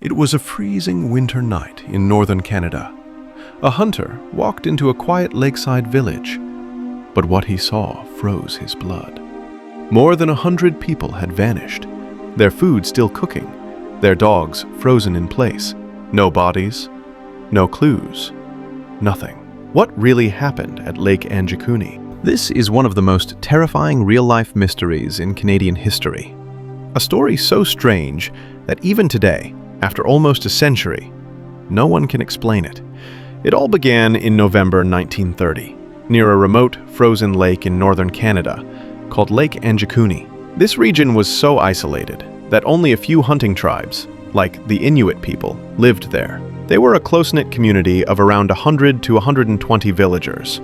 It was a freezing winter night in northern Canada. A hunter walked into a quiet lakeside village, but what he saw froze his blood. More than 100 people had vanished, their food still cooking, their dogs frozen in place. No bodies, no clues, nothing. What really happened at Lake Anjikuni? This is one of the most terrifying real-life mysteries in Canadian history. A story so strange that even today, after almost a century, no one can explain it. It all began in November 1930, near a remote frozen lake in northern Canada called Lake Anjikuni. This region was so isolated that only a few hunting tribes, like the Inuit people, lived there. They were a close-knit community of around 100 to 120 villagers,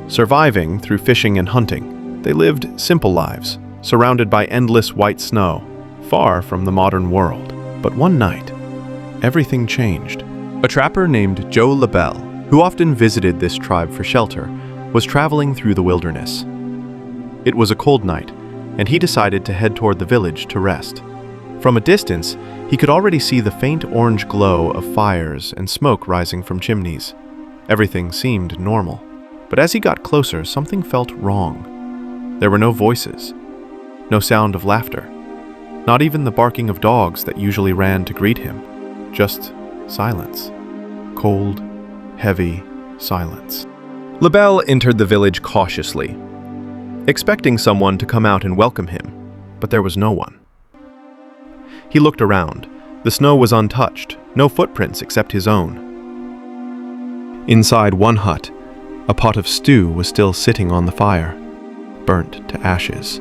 surviving through fishing and hunting. They lived simple lives, surrounded by endless white snow, far from the modern world. But one night, everything changed. A trapper named Joe Labelle, who often visited this tribe for shelter, was traveling through the wilderness. It was a cold night, and he decided to head toward the village to rest. From a distance, he could already see the faint orange glow of fires and smoke rising from chimneys. Everything seemed normal. But as he got closer, something felt wrong. There were no voices, no sound of laughter, not even the barking of dogs that usually ran to greet him. Just silence. Cold, heavy silence. Labelle entered the village cautiously, expecting someone to come out and welcome him, but there was no one. He looked around. The snow was untouched, no footprints except his own. Inside one hut, a pot of stew was still sitting on the fire, burnt to ashes.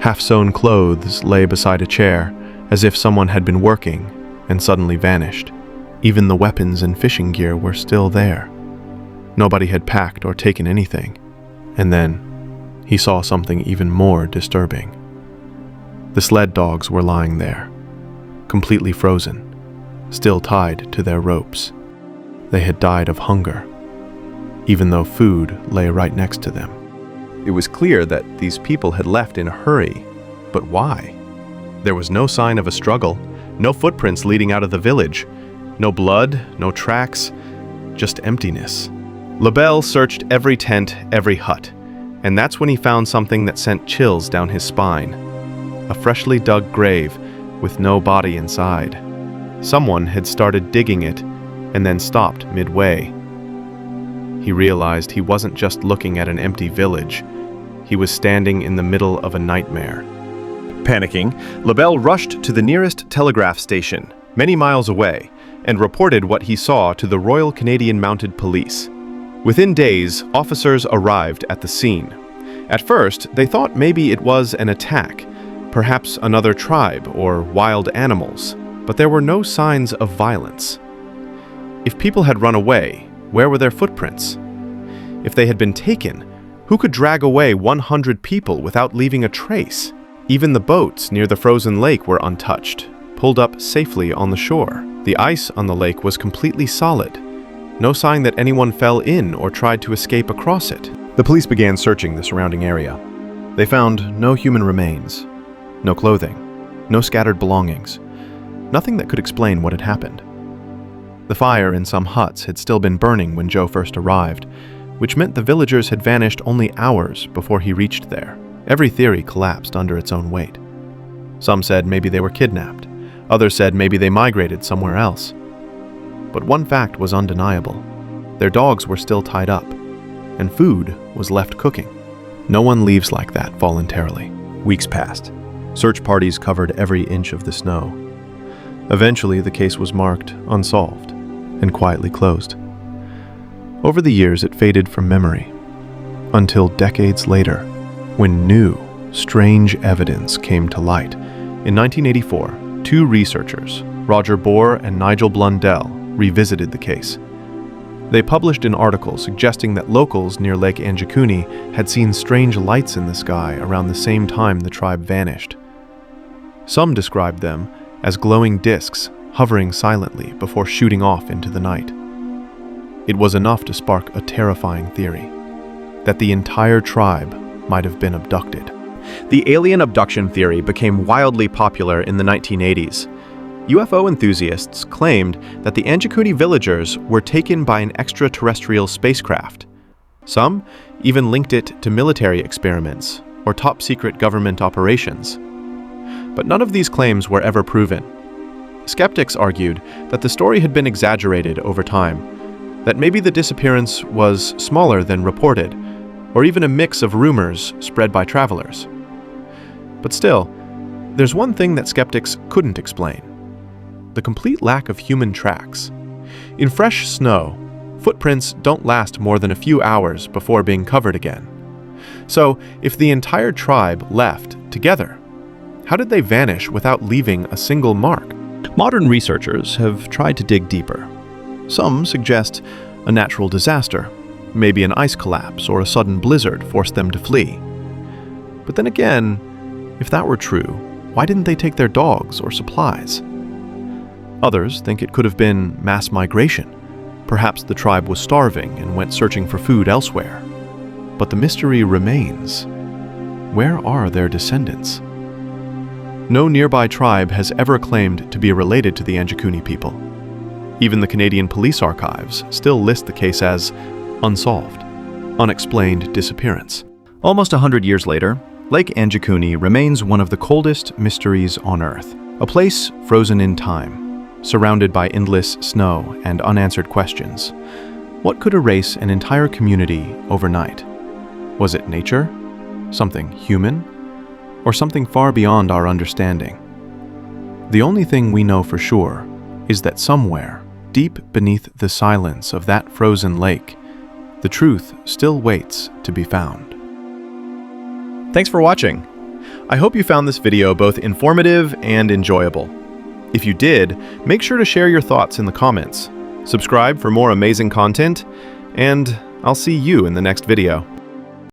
Half-sewn clothes lay beside a chair, as if someone had been working and suddenly vanished. Even the weapons and fishing gear were still there. Nobody had packed or taken anything. And then, he saw something even more disturbing. The sled dogs were lying there, completely frozen, still tied to their ropes. They had died of hunger, even though food lay right next to them. It was clear that these people had left in a hurry, but why? There was no sign of a struggle, no footprints leading out of the village, no blood, no tracks, just emptiness. Labelle searched every tent, every hut, and that's when he found something that sent chills down his spine. A freshly dug grave with no body inside. Someone had started digging it and then stopped midway. He realized he wasn't just looking at an empty village. He was standing in the middle of a nightmare. Panicking, Labelle rushed to the nearest telegraph station, many miles away, and reported what he saw to the Royal Canadian Mounted Police. Within days, officers arrived at the scene. At first, they thought maybe it was an attack, perhaps another tribe or wild animals, but there were no signs of violence. If people had run away, where were their footprints? If they had been taken, who could drag away 100 people without leaving a trace? Even the boats near the frozen lake were untouched, pulled up safely on the shore. The ice on the lake was completely solid. No sign that anyone fell in or tried to escape across it. The police began searching the surrounding area. They found no human remains, no clothing, no scattered belongings, nothing that could explain what had happened. The fire in some huts had still been burning when Joe first arrived, which meant the villagers had vanished only hours before he reached there. Every theory collapsed under its own weight. Some said maybe they were kidnapped. Others said maybe they migrated somewhere else. But one fact was undeniable. Their dogs were still tied up, and food was left cooking. No one leaves like that voluntarily. Weeks passed. Search parties covered every inch of the snow. Eventually, the case was marked unsolved and quietly closed. Over the years, it faded from memory, until decades later, when new, strange evidence came to light. In 1984, two researchers, Roger Bohr and Nigel Blundell, revisited the case. They published an article suggesting that locals near Lake Anjikuni had seen strange lights in the sky around the same time the tribe vanished. Some described them as glowing discs hovering silently before shooting off into the night. It was enough to spark a terrifying theory, that the entire tribe might have been abducted. The alien abduction theory became wildly popular in the 1980s. UFO enthusiasts claimed that the Anjikuni villagers were taken by an extraterrestrial spacecraft. Some even linked it to military experiments or top-secret government operations. But none of these claims were ever proven. Skeptics argued that the story had been exaggerated over time, that maybe the disappearance was smaller than reported, or even a mix of rumors spread by travelers. But still, there's one thing that skeptics couldn't explain: the complete lack of human tracks. In fresh snow, footprints don't last more than a few hours before being covered again. So, if the entire tribe left together, how did they vanish without leaving a single mark? Modern researchers have tried to dig deeper. Some suggest a natural disaster, maybe an ice collapse or a sudden blizzard forced them to flee. But then again, if that were true, why didn't they take their dogs or supplies? Others think it could have been mass migration. Perhaps the tribe was starving and went searching for food elsewhere. But the mystery remains. Where are their descendants? No nearby tribe has ever claimed to be related to the Anjikuni people. Even the Canadian Police Archives still list the case as unsolved, unexplained disappearance. Almost 100 years later, Lake Anjikuni remains one of the coldest mysteries on Earth, a place frozen in time, surrounded by endless snow and unanswered questions. What could erase an entire community overnight? Was it nature? Something human? Or something far beyond our understanding? The only thing we know for sure is that somewhere, deep beneath the silence of that frozen lake, the truth still waits to be found. Thanks for watching. I hope you found this video both informative and enjoyable. If you did, make sure to share your thoughts in the comments. Subscribe for more amazing content, and I'll see you in the next video.